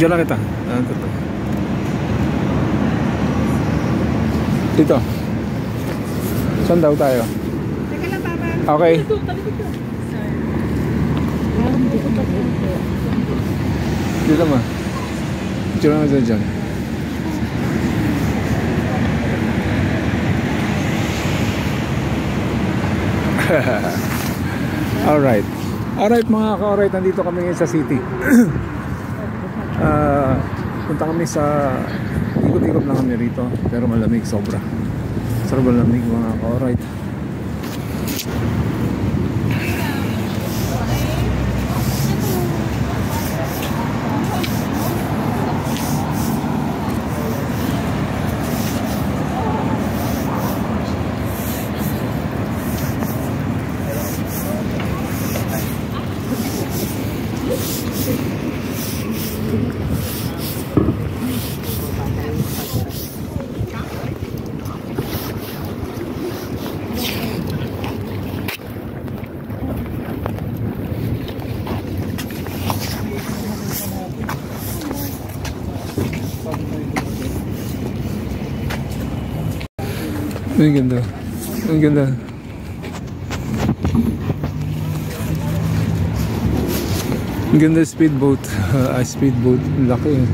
Video lang kita. Dito. Saan daw tayo? Teka lang, Papa. Okay. Dito ma. Video lang natin dyan. Alright. Alright mga ka-alright, nandito kami ngayon sa city. Punta kami sa ikot-ikot lang kami rito, pero malamig sobra. Sarap malamig mga ka-alright. Ang ganda. Ang ganda. Ang ganda speedboat. Speedboat. Laki.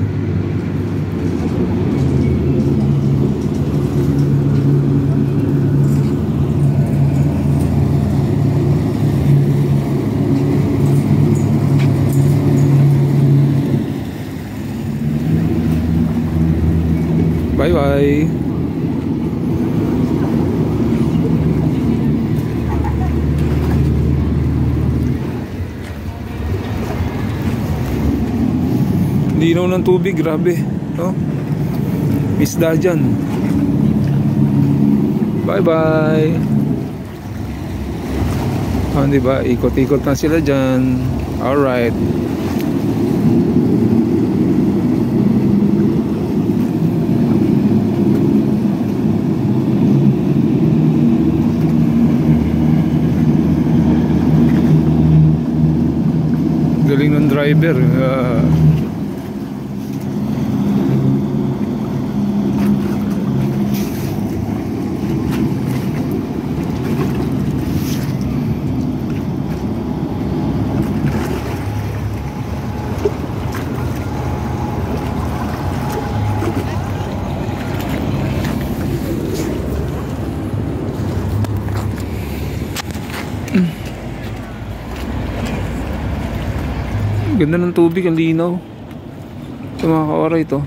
Bye-bye. Linaw ng tubig, grabe, no? Isda dyan. Bye bye. Diba? Ikot-ikot na sila dyan. Alright. Galing ng driver. Ganda ng tubig, ang linaw. Sa mga ka-oray ito.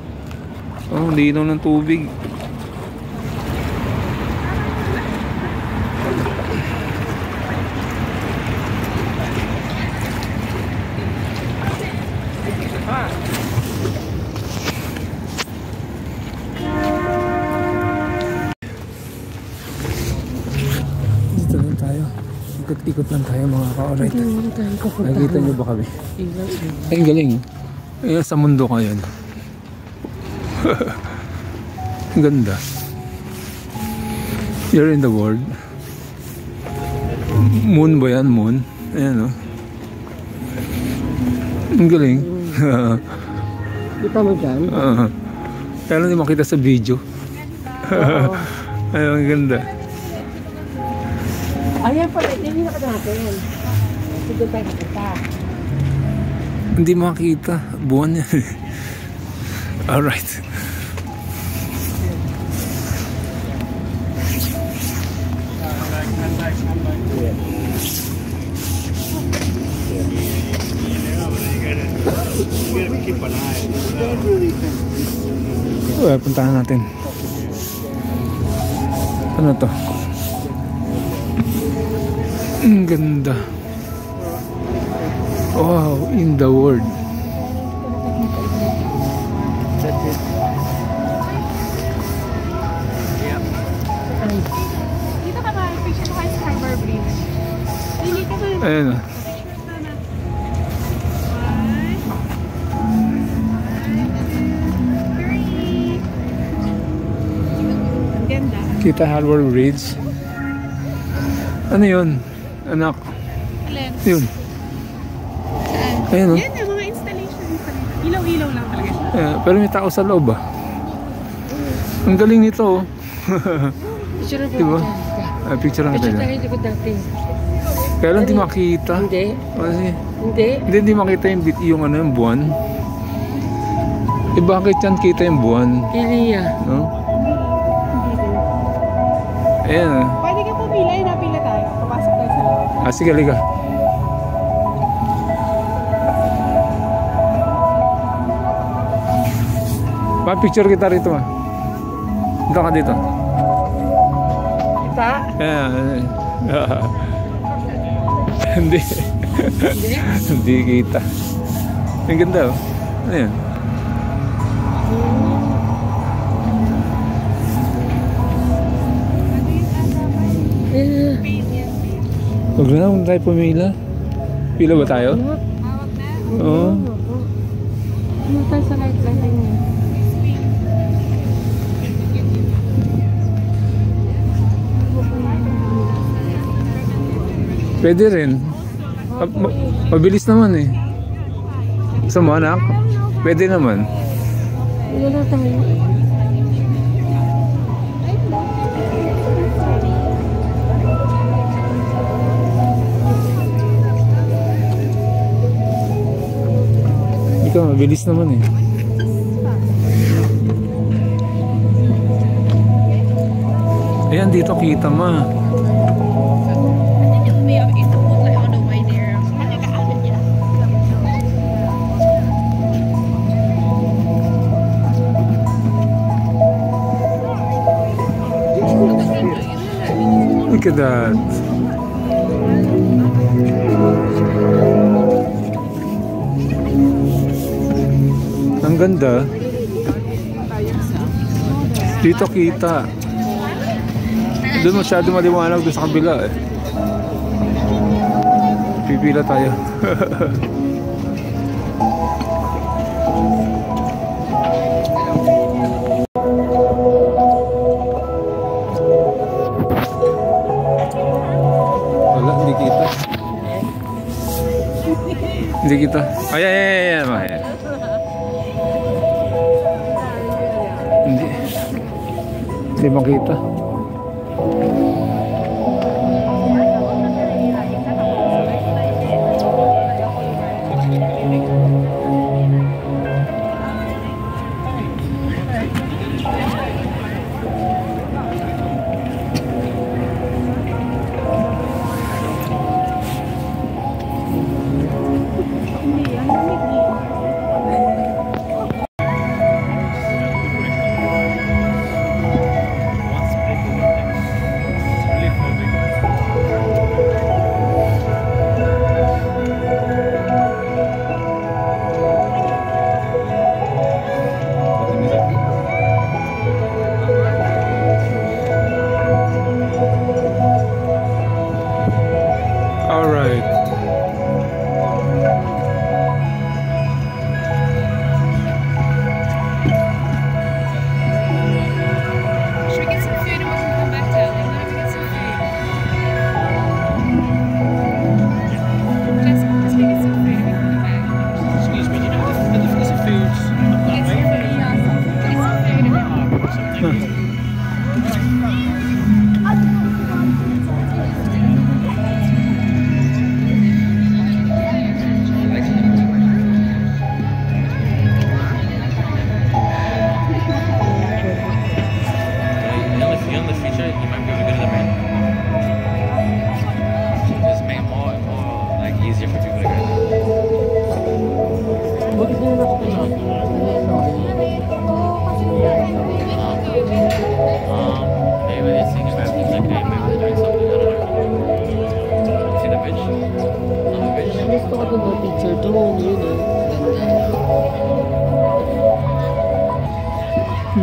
Oh, linaw ng tubig. Dito lang tayo. Ikot-ikot lang tayo mga ka-oray. Nakikita nyo ba kami? Ay, galing. Ay, sa mundo ka yan. Ganda. You're in the world. Moon ba yan? Moon? Ayan o. Ang galing. Kita mo dyan? Kaya lang di makita sa video. Ay, ang ganda. Ayan pala, hindi nakita natin. Sige tayo nakita. Hindi makita. Buwan yan. Alright. Puntahan natin. Ano to? Ang ganda. Wow, in the world. Dito ka ba? Picture mo kayo sa Harbor Bridge. Hindi ka ba? Ayan o. Kita Harbor Bridge. Ano yun? Anak. Alin? Yun. Saan? Ayan o. Yan na, mga installation. Ilaw-ilaw lang talaga siya. Pero may tao sa loob ah. Ang galing nito oh. Picture na Diba? Picture lang Picture tayo. tayo likod natin. Kaya lang di makita. Hindi. Kasi, Hindi. hindi makita yung ano yung buwan. Bakit yan kita yung buwan? Iliya. No? Ayan. Pwede ka pumila, napila tayo. Papasok tayo sa loob. Sige, liga. Pa-picture kita rito ma. Dito ka dito. Kita? Ayan. Hindi. Hindi. Hindi kita. Ang ganda oh. Ayan. Huwag na, huwag tayo pumila. Pila ba tayo? Oo. Ano tayo sa light lighting niya? Pwede rin. Mabilis naman eh. Gusto mo anak? Pwede naman. Wala na tayo. Ikaw, mabilis naman eh. Ayan, dito kita ma. Look at that. Ang ganda. Dito kita. Doon masyado maliwanag doon sa kabila eh. Pipila tayo. Wala, hindi kita. Hindi kita. Ayan. Hindi makita.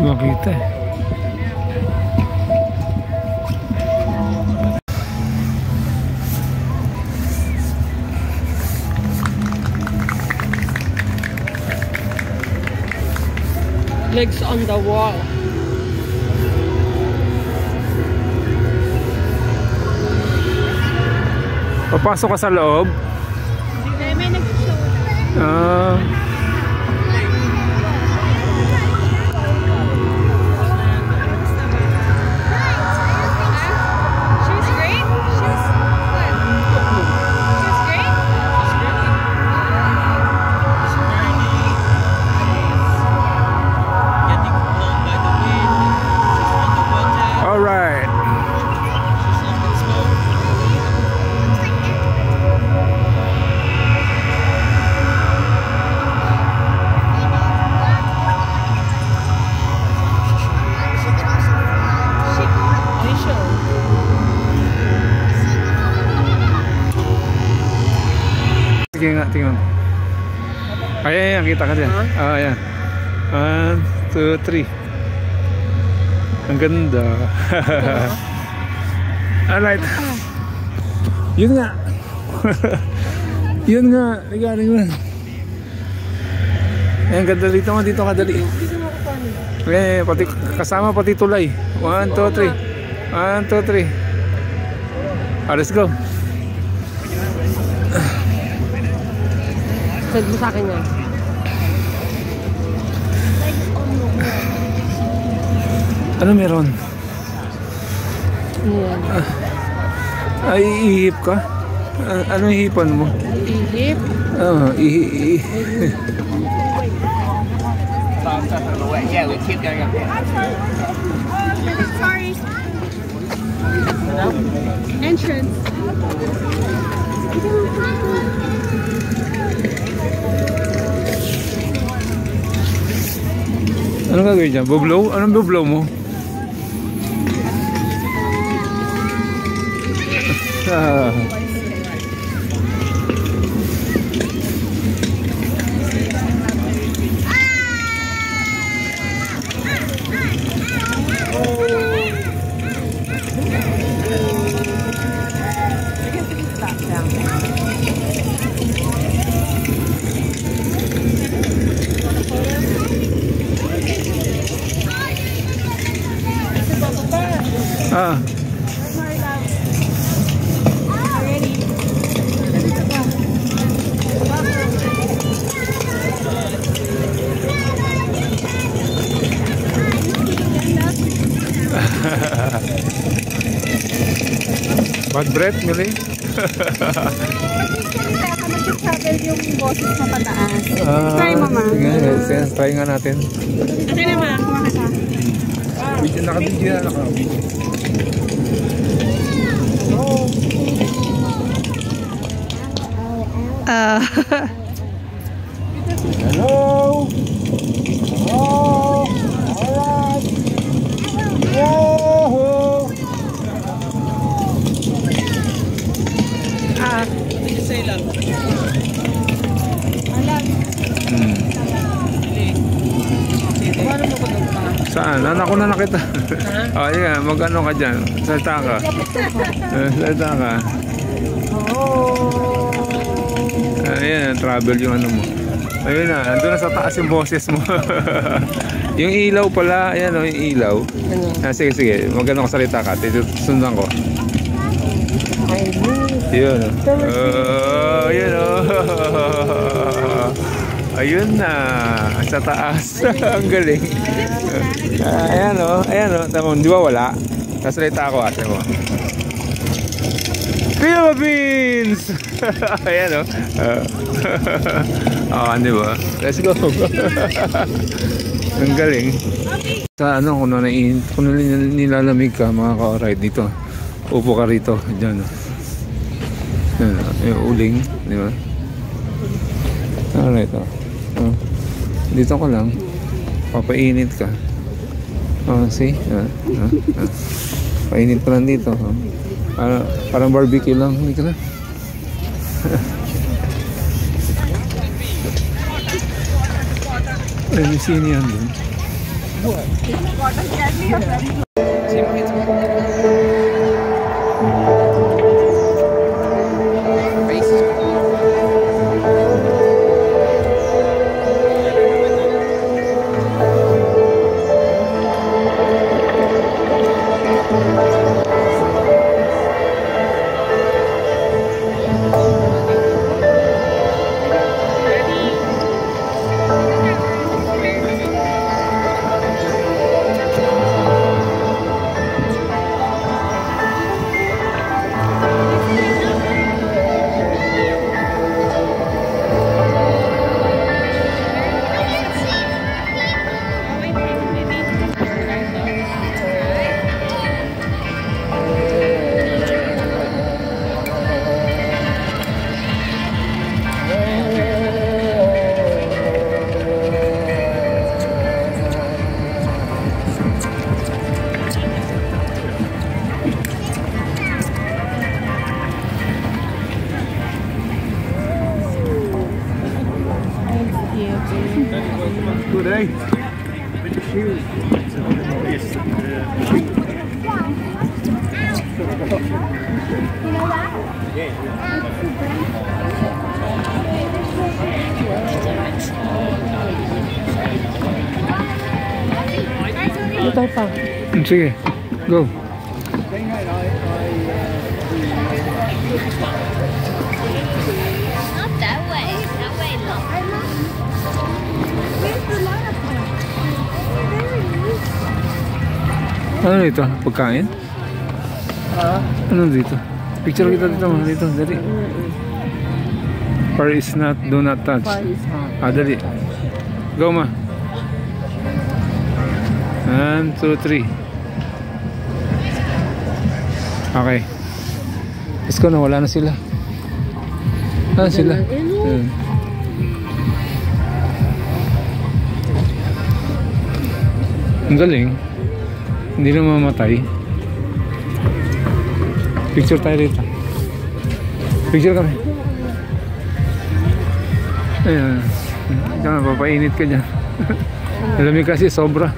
Makita eh. Legs on the wall. Papasok ka sa loob? May nag-show na. Sige nga, tingnan. Ayan, kita ka dyan. Ah, ayan. 1, 2, 3. Ang ganda. Alright. Yun nga. Yun nga. Regarding mo. Ayan, ganda dito nga. Dito ka dali. Ayan, pati, kasama pati tulay. 1, 2, 3. 1, 2, 3. Let's go. Send mo sa akin yan. Ano meron? Ano yan? Ay, ihip ka? Ano hihipan mo? Ihip? Oo, Yeah, we keep going up there. Sorry. Entrance. Anong gagawin dyan? Bublow? Anong bublow mo? Bad breath, Millie? Mag-travel yung boses mo pataas. Try mo, ma. Sige, try nga natin. Okay na, ma. Kumakas ka. Naka-video na, naka-video. Hello? Oh, alright. Whoa! Saan? Anak ko na nakita. Oh, yeah, mag-ano ka dyan. Salta ka. Salta ka. Ayan, travel yung ano mo. Ayun na, andun na sa taas yung boses mo. Yung ilaw pala, ayan o, yung ilaw. Sige, sige, mag-ano ka salita ka. Sundan ko. Yun o. Yun o. Ayun na, sa taas. Ang galing. Ayan o, ayan o. Tama, di ba wala? Kasalita ako ate mo. Philippines! Ayan o. Di ba? Let's go. Ang galing. Sa ano, kung nilalamig ka, mga ka-ride dito. Upo ka rito. Diyan o. Yung uling, di ba? Alright o. Dito ka lang. Papainit ka. See? Painit ka lang dito. Parang barbecue lang. Hindi ka na. Ay, may sino yan dun? Ano tayo pa? Sige, go. Not that way. That way, look. Ano dito? Pagkain? Ano dito? Picture kita dito, ma. Dito, dali. Far is not, do not touch. Dali. Go, ma. 1, 2, 3. Okay. Let's go na, wala na sila. Sila. Ayan. Ang galing. Hindi na mamatay. Picture tayo dito. Picture kami. Ayan. Ikaw na, papainit ka dyan. Alamig kasi sobra.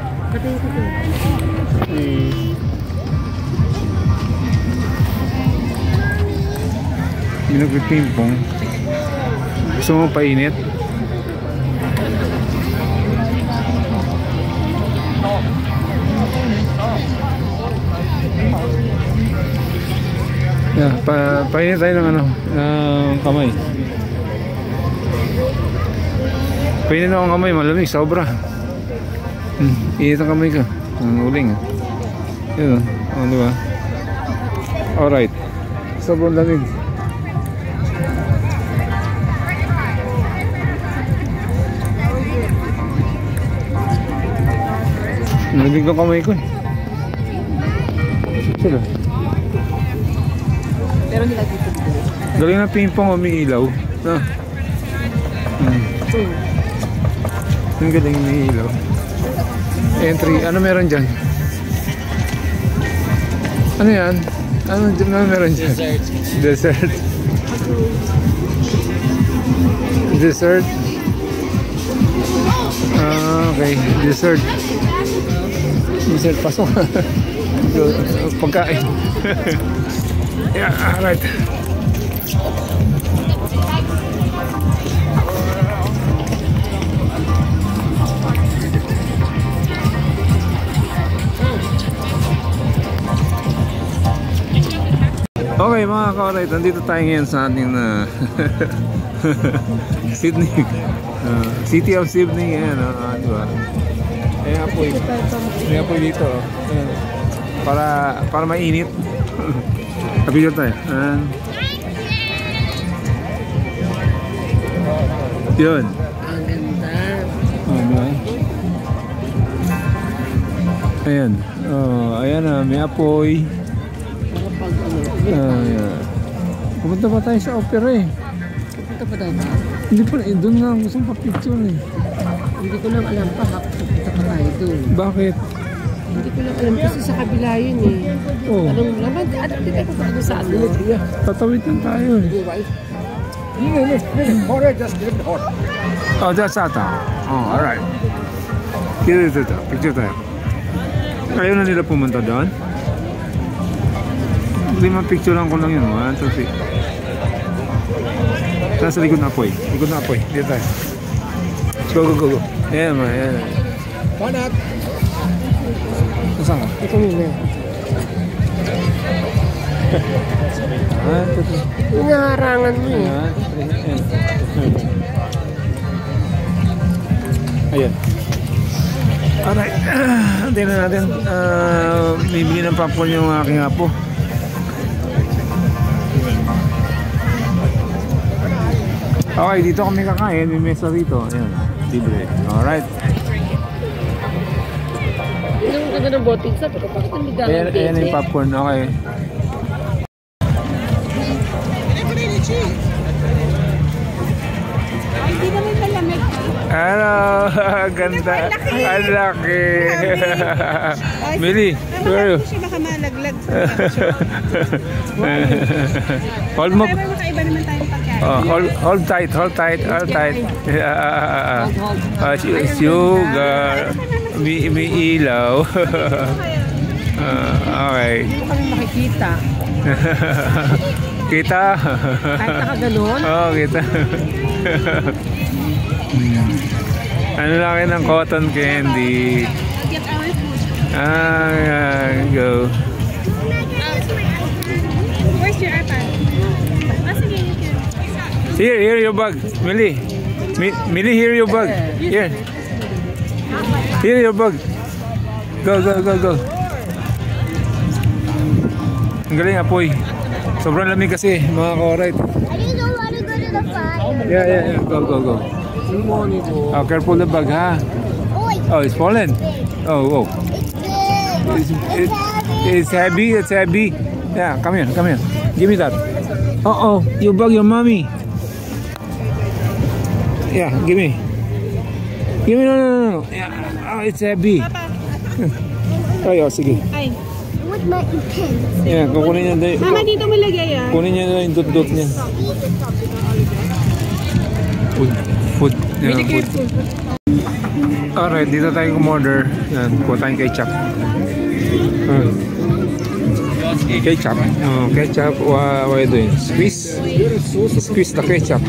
Hindi nagpipimpong. Gusto mo painit? Yeah, painit tayo ng ano, ng kamay. Painit ako ng kamay, malamig, sobra. Init ang kamay ka. Ang uling. Yun, diba? Alright. Sobrang lamig. Malamig ang kamay ko. Sila. Pero nila dito. Galing na ping-pong umiilaw. No? Ang galing umiilaw. Entry. Ano meron dyan? Ano yan? Ano meron dyan? Dessert. Dessert. Okay. Dessert. Dessert. Pasok. Pagkain. Yeah, alright. Okay mga ka-alright, nandito tayo ngayon sa ating Sydney, City of Sydney, ayan, diba? May apoy dito, para mainit. Kapito tayo. Yun. Ang ganda. Diba? Ayan. Ayan na, may apoy. Pupunta pa tayo sa opera eh. Pupunta pa tayo. Hindi pa, doon nga gusto pa picture eh. Hindi ko lang alam pa, pupunta pa tayo doon. Bakit? Hindi ko lang alam kasi sa kabila yun eh. Oh. Anong naman, ano din ako pa sa ano? Tatawid lang tayo eh. Oh, that's ata. Oh, alright. Dito. Picture tayo. Ayaw na nila pumunta doon? Lima picture lang ko lang yun. 1, 2, 3. Nasa likod na apoy. Likod na apoy. Dito tayo. Go. Ayan ma, ayan. Panak! Saan ka? Ito nila. Inaharangan mo eh. Ayan. Alright. Tingnan natin. Bibili ng popcorn yung aking apo. Okay, dito kami kakain. May mesa rito. Ayan. Libre. Alright. Ilang ka na ng boting sa ito? Bakit ang ligahan Ayan yung popcorn. Okay. Hindi naman malamig. Hello. Ganda. Ang laki. Mili. Where are you? Siya baka malaglag. Hold mo. Pero makaiba naman tayong pagkain. Hold tight. Sugar. May ilaw. Okay. Hindi ko kami makikita. Kita. Kahit nakaganon. Oo, kita. Ano lang kayo ng cotton candy? Get our food. Go. Where's your iPad? Sige, you can. Here your bag. Millie. Millie, here your bag. Here. Here your bag. Go. Ang galing, apoy. Sobrang lamig kasi, mga ka-alright. I don't want to go to the fire. Yeah. Go. Oh, careful the bag, ha? Oh, it's fallen. Oh. It's heavy. Yeah, come here. Give me that. You bug your mommy. Yeah, give me. No. Yeah, it's heavy. Oh, sige. Ay. With my pen. Yeah, kukunin niya. Mama, dito mo lagay ah. Kunin niya na yung dot niya. Food. Yeah, food. Alright, dito tayo kumorder. Yan, kuha tayong ketchup. Ketchup. Ketchup. What are you doing? Squeeze the ketchup.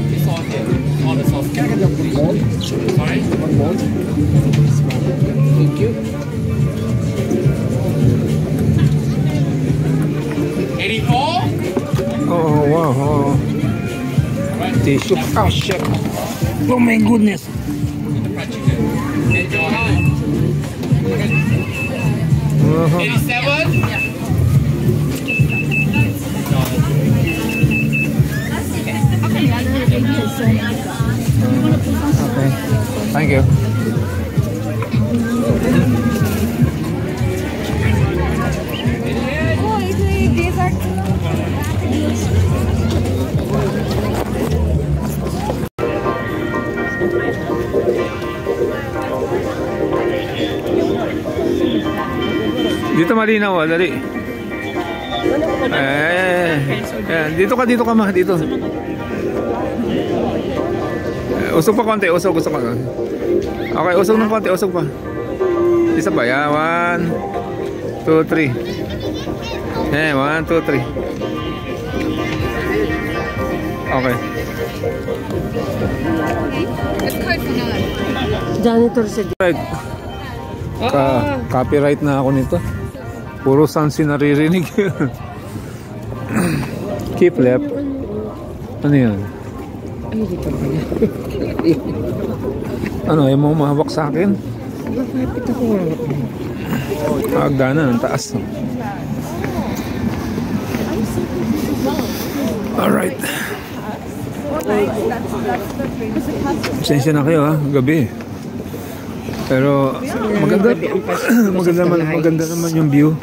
Thank you. 84? Oh, wow. Tissue. Oh, shit. Oh, my goodness. Enjoy. 87? Okay. Thank you. Oh, ito yung dessert. Dito malinaw, dali. Dito ka ma, dito. Usog pa konti, usog pa. Okay, usog ng konti, usog pa. Isa pa, yan. 1, 2, 3. 1, 2, 3. Okay. Janitor sa Right. Copyright na ako nito. Puro sansi naririnig. Keep left. Ano yan? Ay, dito pala. Ano, ayaw mo mahawak sa akin? Bakit ako nga? Agana, ang taas. Alright. Pasensya na kayo, ha? Gabi. Pero maganda naman yung view.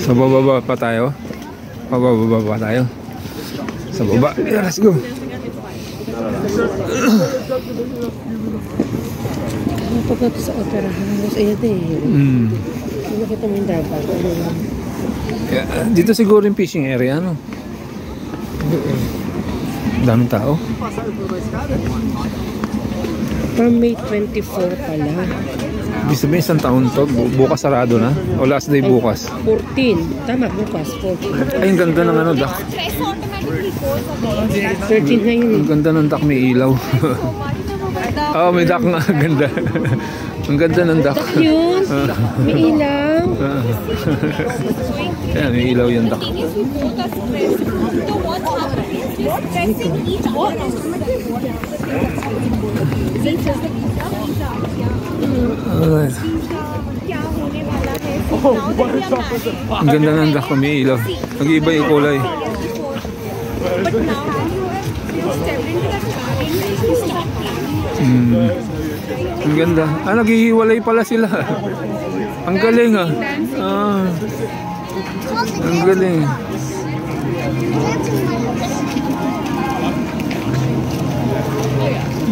Sa bababa pa tayo. Pababa pa tayo. Sa baba. Yeah, let's go. Pagkat sa opera house, ayan nakita mo yung dapat. Dito siguro yung fishing area, no? Daming tao. From May 24 pala. Ibig sabihin isang taon to. Bukas sarado na? O last day bukas? 14. Tama, bukas. 14. Ay, ang ganda ng ano, duck. 13 na yun. Ang ganda ng duck, may ilaw. Oo, may duck nga. Ganda. Ang ganda ng duck. Duck yun. May ilaw. Ayan, may ilaw yung duck. Alright. Ang ganda ng duck, may ilaw. Nag-iiba yung kulay. Ang ganda. Naghihiwalay pala sila. Ang galing, ah. Ang galing.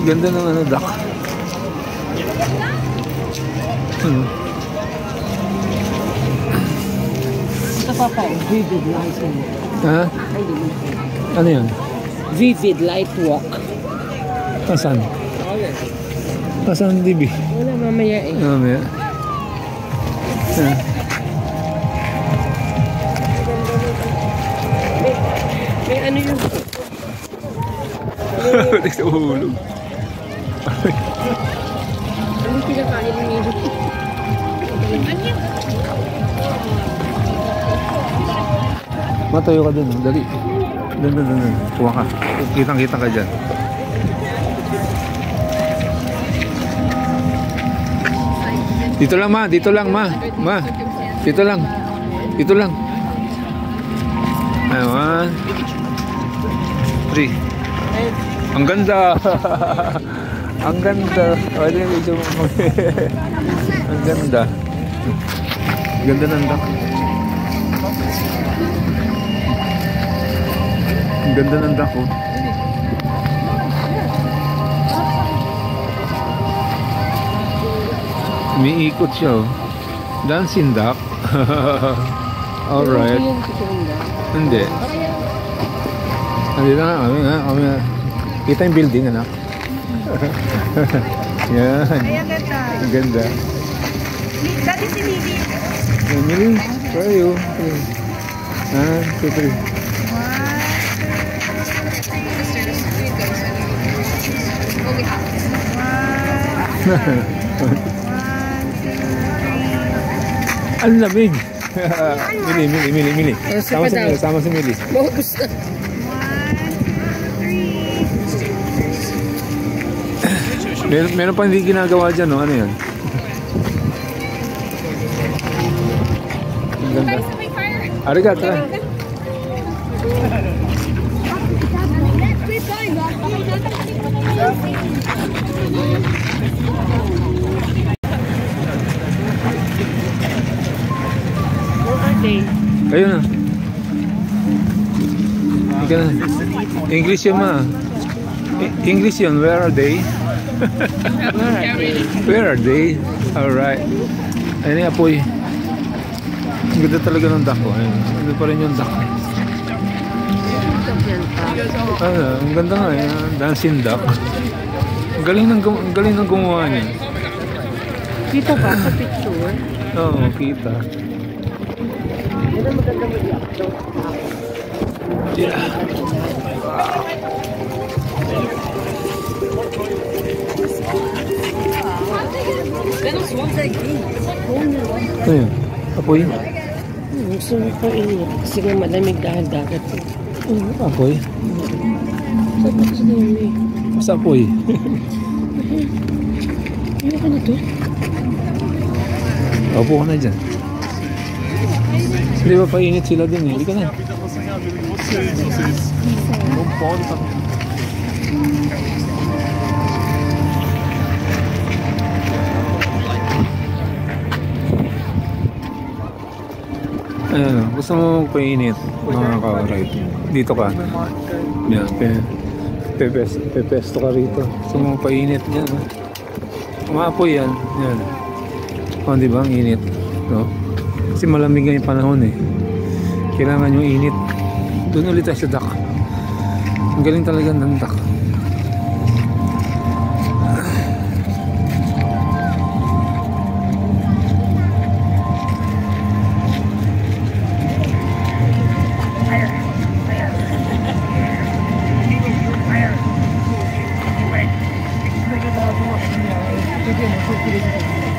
Ganda ng ano, duck. Ito pa pa, vivid light walk. Ha? Ano yun? Vivid light walk. Nasaan? Nasaan ang DB? Wala, mamaya eh. Mamaya. Pati sa uhulog. Ano pinakain niyo? Matayo ka dun, dali. Dun. Kuha ka. Kitang-kita ka dyan. Dito lang, ma. Dito lang, ma. Ma. Dito lang. Dito lang. Ayun, 1, 3. Ang ganda. Ang ganda. Pwede medyo ang ganda. Ang ganda ng duck. Ang ganda ng duck, oh. Umiikot siya, oh. Dancing duck. Alright. Hindi. Nandito na kami. Kita yung building, anak. Yan. Ang ganda. Dati si Lily. Emily, where are you? 1, 2, 3. Ang lamig. Mili. Sama si Mili. Maubos na. Meron pa hindi ginagawa dyan, no? Ano yan? Ang ganda. Arigat, tara. Kayo na. Ika na. English yun, ma. English yun. Where are they? Where are they? Alright. Ayun yung apoy. Ang ganda talaga ng duck ko. Ayun. Ganda pa rin yung duck. Ang ganda nga eh. Dancing duck. Ang galing ng gumawa niya. Kita ba sa picture? Oo, kita. Yan ang maganda mag-i-upload. Yeah. Ayun. Apoy. Gusto mo po init. Kasi nga malamig dahil dagat. Apoy. Tapos na yun eh. Sa apoy. Ano ka na to? Opo ka na dyan. Hindi ba painit sila din eh? Hindi ka na. Ayan, gusto mo painit mga ka-right. Dito ka. Yan, pepesto ka rito. Gusto mo painit yan. Umapoy yan. Yan. O, di ba? Ang init. No? Kasi malamig nga yung panahon eh. Kailangan yung init. Doon ulit tayo sa duck. Ang galing talaga ng duck.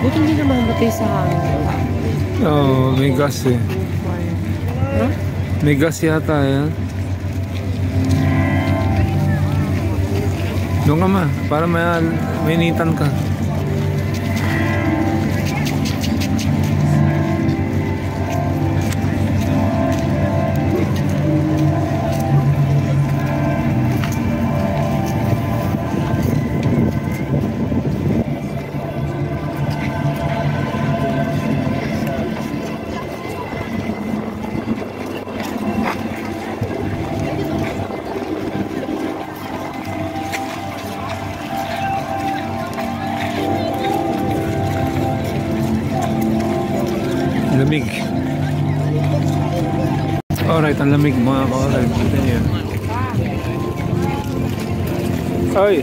Buti hindi na mamatay sa hangin. Oo, may gas eh. Huh? May gas yata yan. Doon ka ma, para may initan ka. Lamig. Alright, ang lamig mga ka-alright. Kita niyo yan. Ay!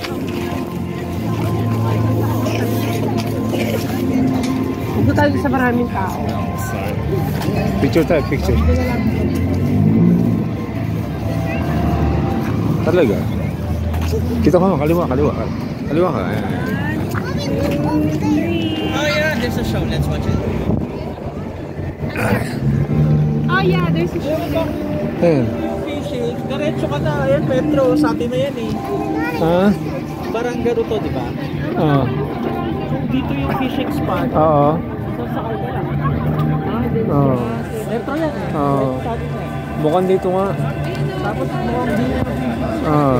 Huwag tayo sa maraming tao. Picture tayo, picture. Talaga? Kita ko, kaliwa. Kaliwa ka. Ayan. Over there. Oh yeah, there's a show. Let's watch it. Oh yeah, there's a show. Ayan. Fishing. Diretso ka na. Ayan, metro. Sa atin na yan eh. Ha? Barangaro to, di ba? Oo. Dito yung fishing spot. Oo. Sasakay ka lang. Oo. Metro yan eh. Oo. Sa atin na eh. Mukhang dito nga. Tapos mukhang dito.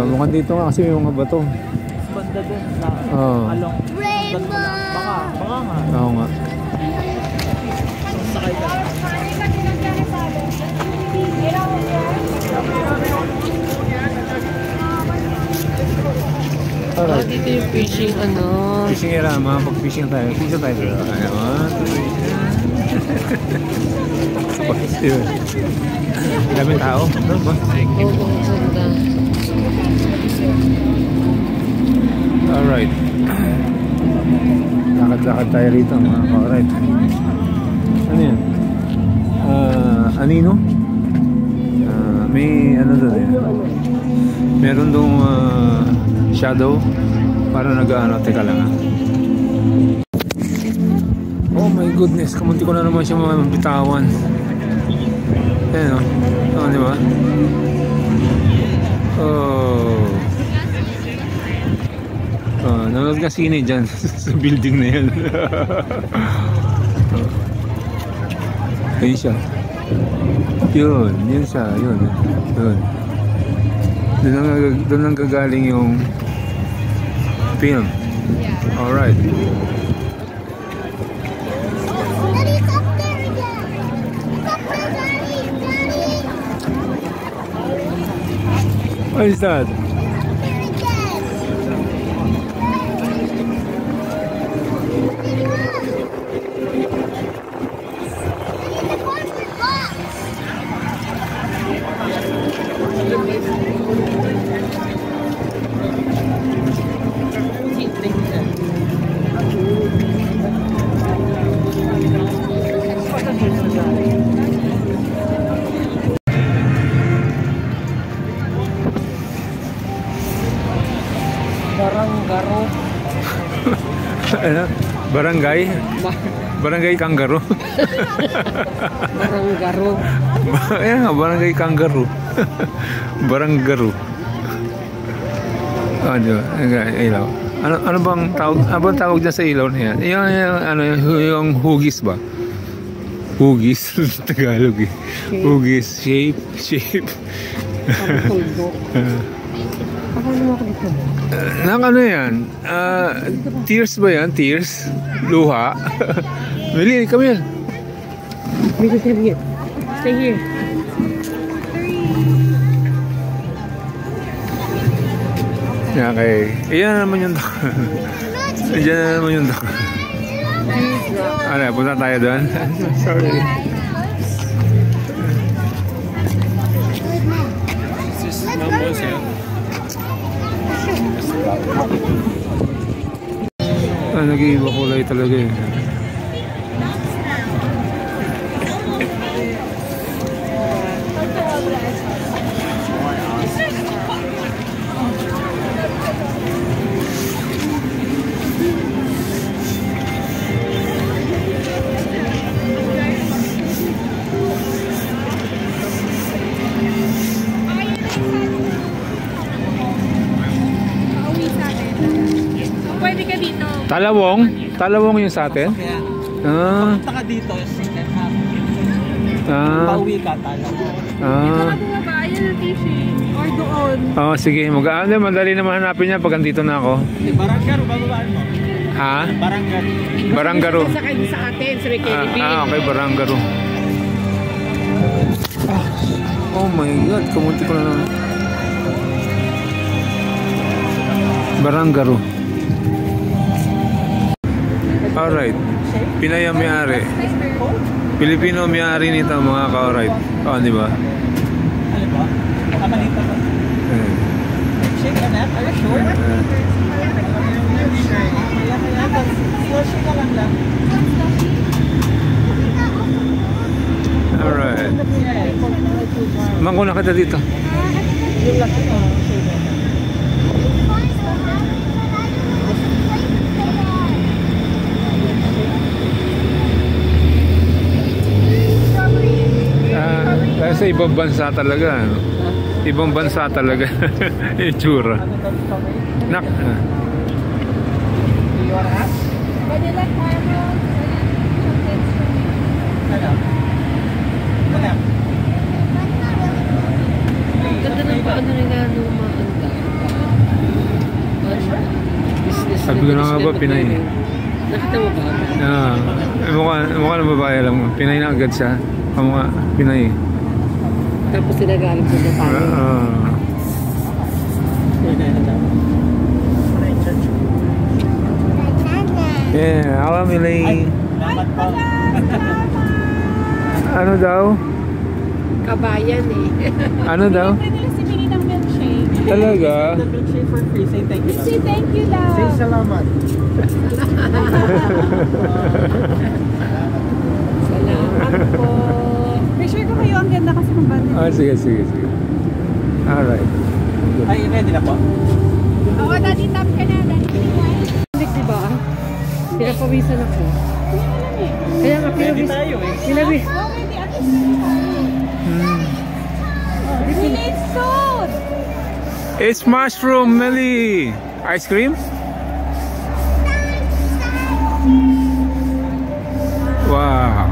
Mukhang dito nga kasi may mga bato. Banda dun. Oo. Along. Rainbow. Baka nga. Oo nga. Sasakay ka lang. Alright. Dito yung fishing, ano. Fishing era, pag-fishing tayo. Fishing tayo. Ayan. Yun. Daming tao. Ano ba? Oo, ganda. Alright. Lakad-lakad tayo rito mga ka-alright. Ano yan? Anino? May ano doon eh. Meron doong shadow. Para nag-ano. Teka lang Oh my goodness. Kamunti ko na naman siya mabitawan. Ayan o. Oh, di ba? Nanonood ka sine dyan sa building na yan. Ayun siya. Yun siya. Yun. Doon ang gagaling yung film. Alright. Daddy, it's up there again. It's up there, Daddy. What is that? Up there again. It's a cardboard box. Barangaro. Ano? Barangay? Barangay Kangaroo. Barangaro. Ayan nga, Barangay Kangaroo. Barangaro. Ano? Ilaw. Ano bang tawag? Ano bang tawag dyan sa ilaw na yan? Yung hugis ba? Hugis. Tagalog eh. Hugis. Shape. Parang tuldok. Ako naman ako dito. Nang ano yan? Tears ba yan? Tears? Luha? Mili, come here. Maybe stay here. Stay here. Okay. Iyan na naman yung Diyan na naman yung Ano, punta tayo doon? Sorry. Nag-iiba kulay talaga eh. Pwede ka dito. Talawong? Talawong yung sa atin? Kaya, Ah. punta ka dito, second half. Pauwi ka, tala. Baka bumaba, yan ang fishing. Or doon. Sige. Madali naman hanapin niya pag andito na ako. Barangaro, bababaan mo. Ha? Barangaro. Barangaro. Sakay sa atin, sa may Kelly Okay, Barangaro. Oh my God, kamunti ko na naman. Barangaro. Alright. Pinay ang may-ari. Pilipino ang may-ari nito mga ka-alright. Di ba? Ano ba? Kamalita ba? Shake ka na? Are you sure? Shake ka lang. Alright. Mangkuna kita dito. Yung laki mo. ibang bansa talaga. Ano? Ibang bansa talaga. Yung tsura. Nak. Do you wanna ask? Vanilla caramel, chocolate strawberry. Ano? Ano? Ganda ng paano nila lumanda. Business. Sabi ko na nga ba, Pinay. Nakita mo ba? Mukha ng babae lang. Pinay na agad siya. Mukha, Pinay. Tapos sinagalit mo na tayo. Yeah, alam nila. Salamat po. Ano daw? Kabayan eh. Ano daw? Pwede nila si Minnie ng milkshake. Talaga? The milkshake for free. Say thank you. Say thank you, love. Say salamat. Salamat po. Picture ko kayo, ang ganda kasi ng banda. Sige. Alright. Ay, ready na po. Oo, daddy, tap ka na. Hindi, diba? Pinapawisan ako. Kaya nga, Ready tayo eh. pinawis. It's sold! It's mushroom, Melly. Ice cream? Wow.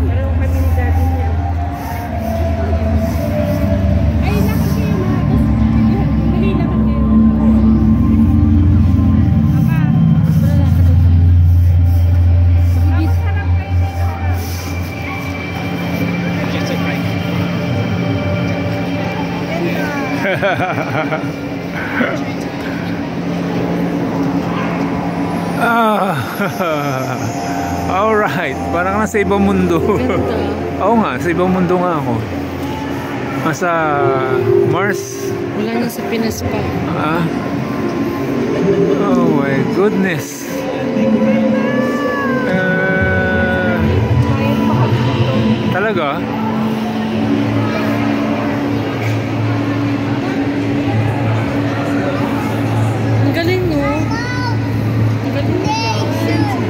Parang kami ni daddy niya. Ay, lakad kayo na. Dali, lakad kayo. Papa, tapos harap kayo dito. Alright, parang nasa ibang mundo. Ganda. Oo nga, sa ibang mundo nga ako. Nasa Mars. Wala na sa Pinas pa. Oh my goodness. Talaga? Ang galing, no? Ang galing nila.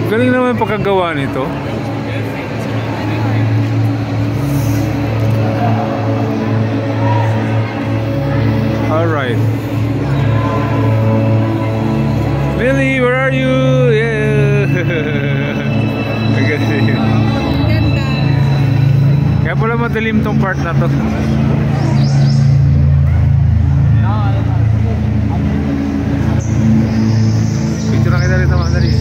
Galing naman yung pagkagawa nito. Alright. Billy, where are you? Yeah. Magaling. Ganda. Kaya pala madilim tong part na to. Picture na kita rito, madali.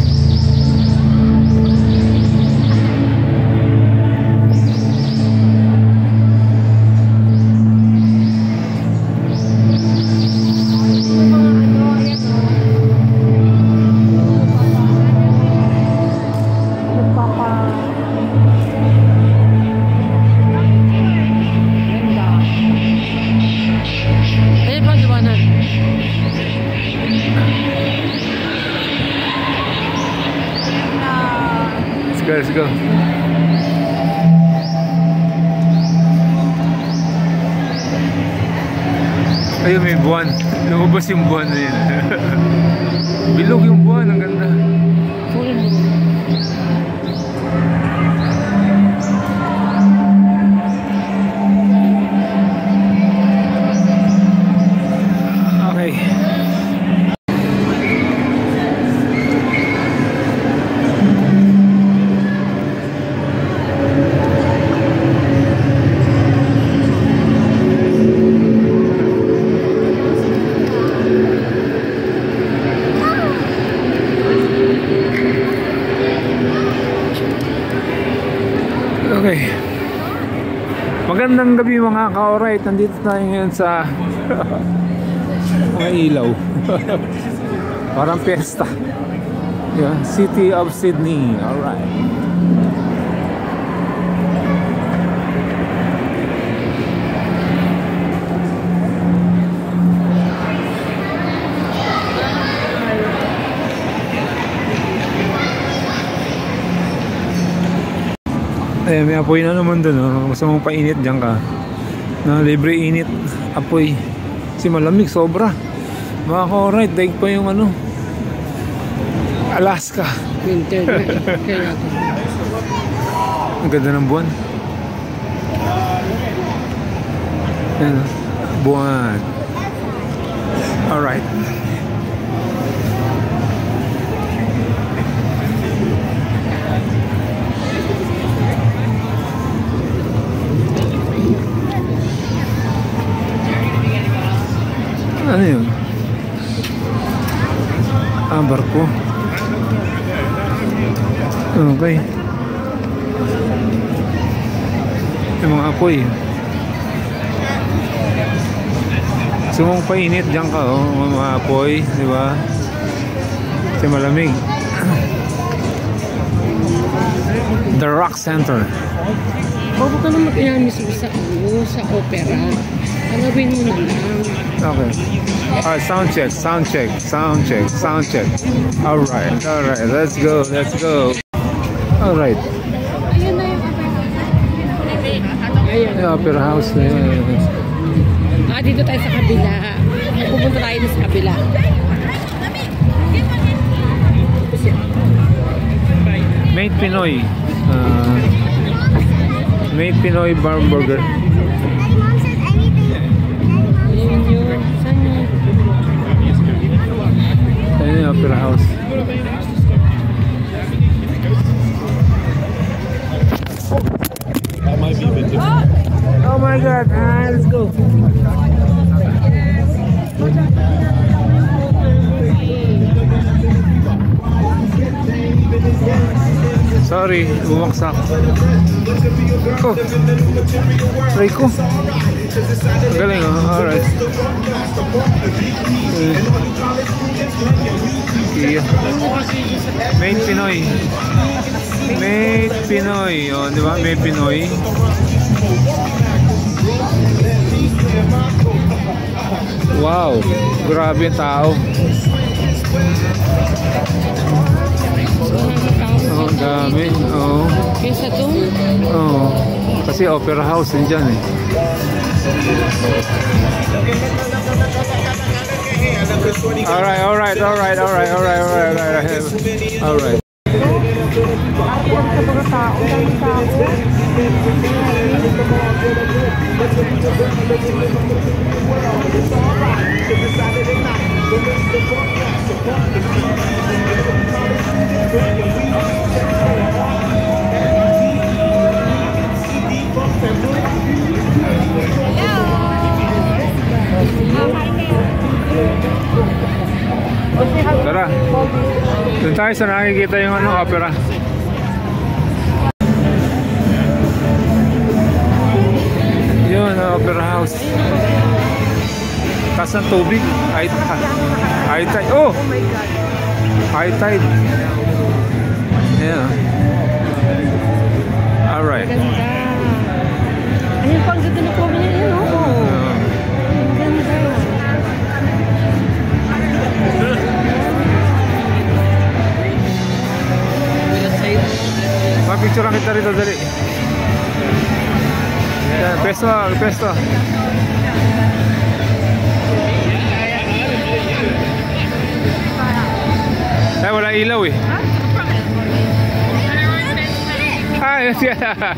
Ayun pa, liwanag. Let's go. Ayun, may buwan. Lumabas yung buwan na yun. Bilog yung buwan, ang ganda. Kunin mo. Okay. Okay. Magandang gabi mga ka-alright. Nandito tayo ngayon sa mga ilaw. Parang piyesta. Yeah, City of Sydney. Alright. Eh, may apoy na naman dun, oh. Gusto mong painit dyan ka. Na libre init, apoy. Kasi malamig, sobra. Mga ka-alright, daig pa yung ano. Alaska. Winter na. Kaya ito. Ang ganda ng buwan. Ayan, buwan. Alright. Ano yun? Barko. Okay. Yung mga apoy. Gusto mong painit, diyan ka, oh. Mga apoy, di ba? Kasi malamig. The Rock Center. Bago ka na mag-iamis sa opera. Alawin mo na lang. Okay. Alright, sound check, sound check, sound check, sound check. Alright, alright, let's go, let's go. Alright. Ayun na yung Ayan. Yeah, opera house. Yeah. Dito tayo sa kabila. Pupunta tayo sa kabila. Made Pinoy. Made Pinoy Burger. Daddy, Mom says anything. Ayun yun. Saan yun? Ayun yung opera house. Oh my God! Let's go. Sorry, bumaksak. Oh, try ko. Galing, oh. Alright. Yeah. Made Pinoy. Made Pinoy. Oh, di ba? Made Pinoy. Wow, grabe yung tao. Oh, dami. Oh. Kesa to? Oh. Kasi opera house din dyan eh. Alright, alright, alright, alright, alright, alright, alright. Alright. Tara. Doon tayo sa nakikita yung opera. Yun, opera house. Taas ng tubig. High tide. Oh! High tide. Yeah. Alright. Ganda. Ayun po, ang ganda na po niya yun, oh. Ang ganda. Mapicture kita rito, dali. Yan, pesto, pesto. Ay, wala ilaw eh. Yes, yeah.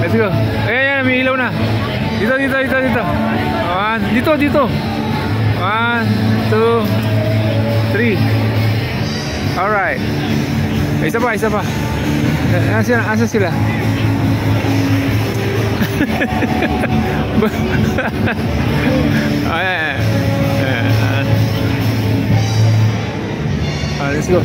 Let's go. Ayan, may ilaw na. Dito, dito, dito, dito. Dito, dito. 1, 2, 3. Alright. Isa pa, isa pa. Asa sila? Ayan. Let's go.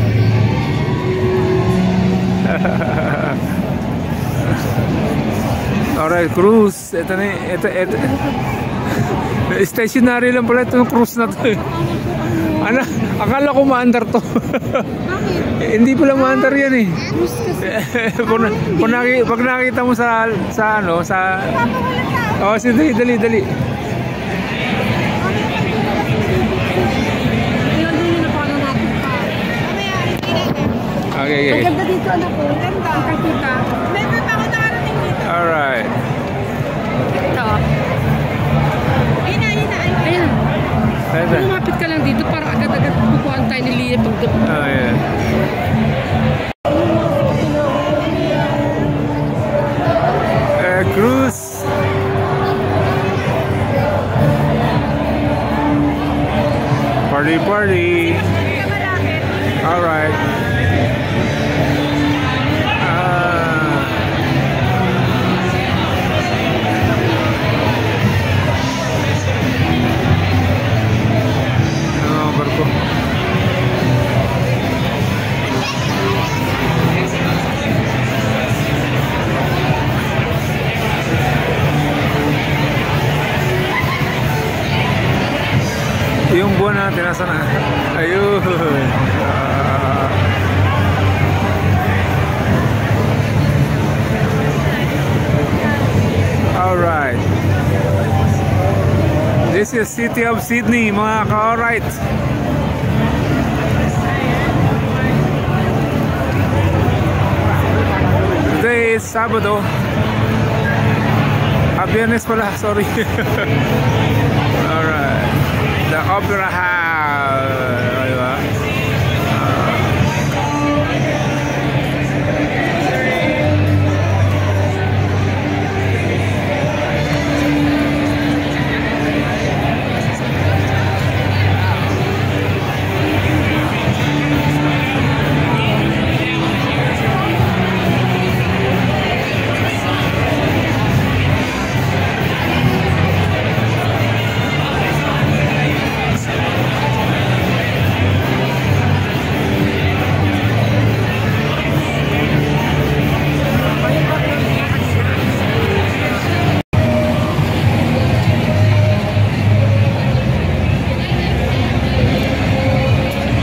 Alright, cruise. Ito na, ito. Stationary lang pala itong cruise na to. Ano, akala ko maandar to. Hindi pala maandar yan eh. Pag nakita mo sa ano, sa... Oh, sige, dali, dali. Okay, okay. Ang ganda dito, anak ko. Ganda. Kita. Never pa ako nakarating dito. Alright. Ito. Ayun na, ayun na. Ayan. Ayun. Lumapit ka lang dito para agad-agad tayo ni Lia pagdating. Oh, yeah. Cruise. Party, party. All right. Barko. Yung buwan natin, nasa na? Ayun. Alright. This is City of Sydney, mga ka-alright. Today is Sabado. Biyernes pala, sorry. Alright. The Opera House. Diba?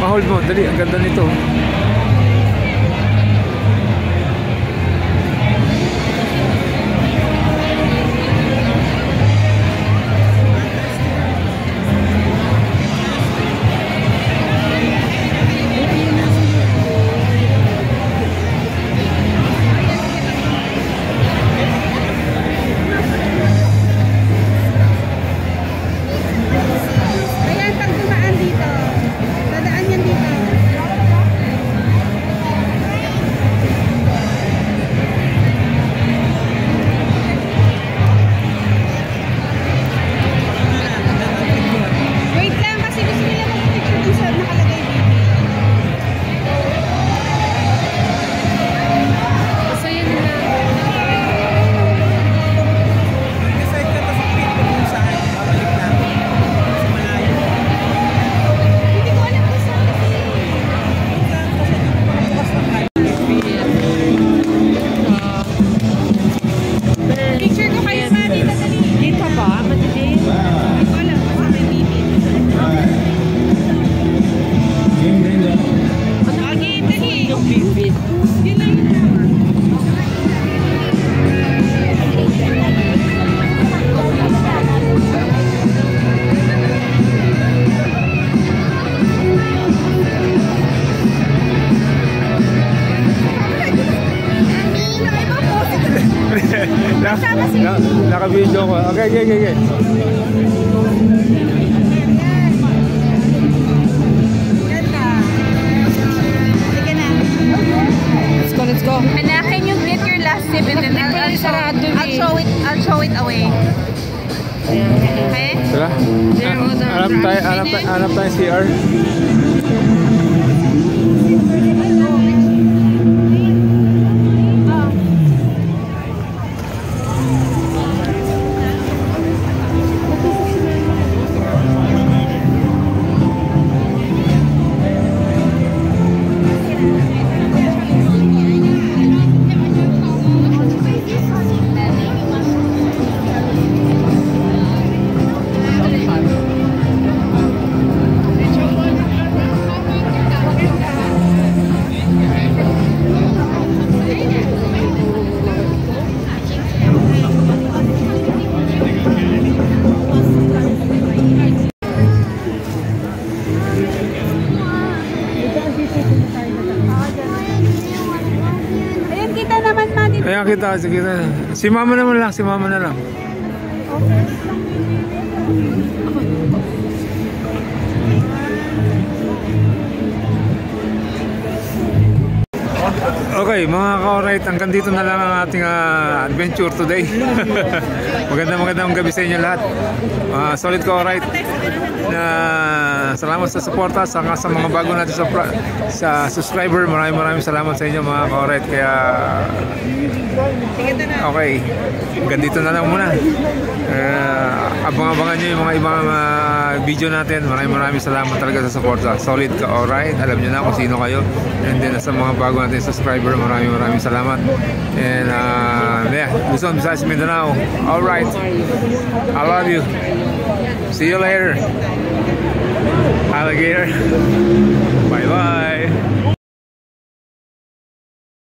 Hold mo, dali, ang ganda nito. Ayan, pag dumaan dito, dadaan yan dito. Wait lang, kasi gusto nila mag-picture dun sa nakalagay dito. Masaya nila. Decide ka to sa pin kung saan babalik namin. Sa malayo. Hindi ko alam kung saan kasi. Picture ko kayo sa dito dali. Dito ba? Madilim? Hindi ko alam kung saan may bibig. Okay, dali. Yung bibit. Yun lang yung tama. Naka-video ko. Okay. Ganda. Sige na. Let's go. Ana, can you get your last sip and then I'll show it away. Okay? Tara. Hanap tayo CR. Ayun, kita naman man dito. Ayan kita. Si mama naman lang. Okay, mga ka-alright, hanggang dito na lang ang ating adventure today. Magandang gabi sa inyo lahat. Solid ka-alright. Salamat sa suporta sa mga bago natin sa subscriber. Maraming salamat sa inyo mga ka-alright. Kaya okay, hanggang dito na lang muna. Abang-abangan nyo yung mga ibang video natin. Maraming salamat talaga sa suporta. Solid ka-alright. Alam nyo na kung sino kayo. And then sa mga bago natin subscriber, maraming salamat. And yeah, Luzon, Visayas, Mindanao. Alright, I love you. See you later, alligator. Bye bye.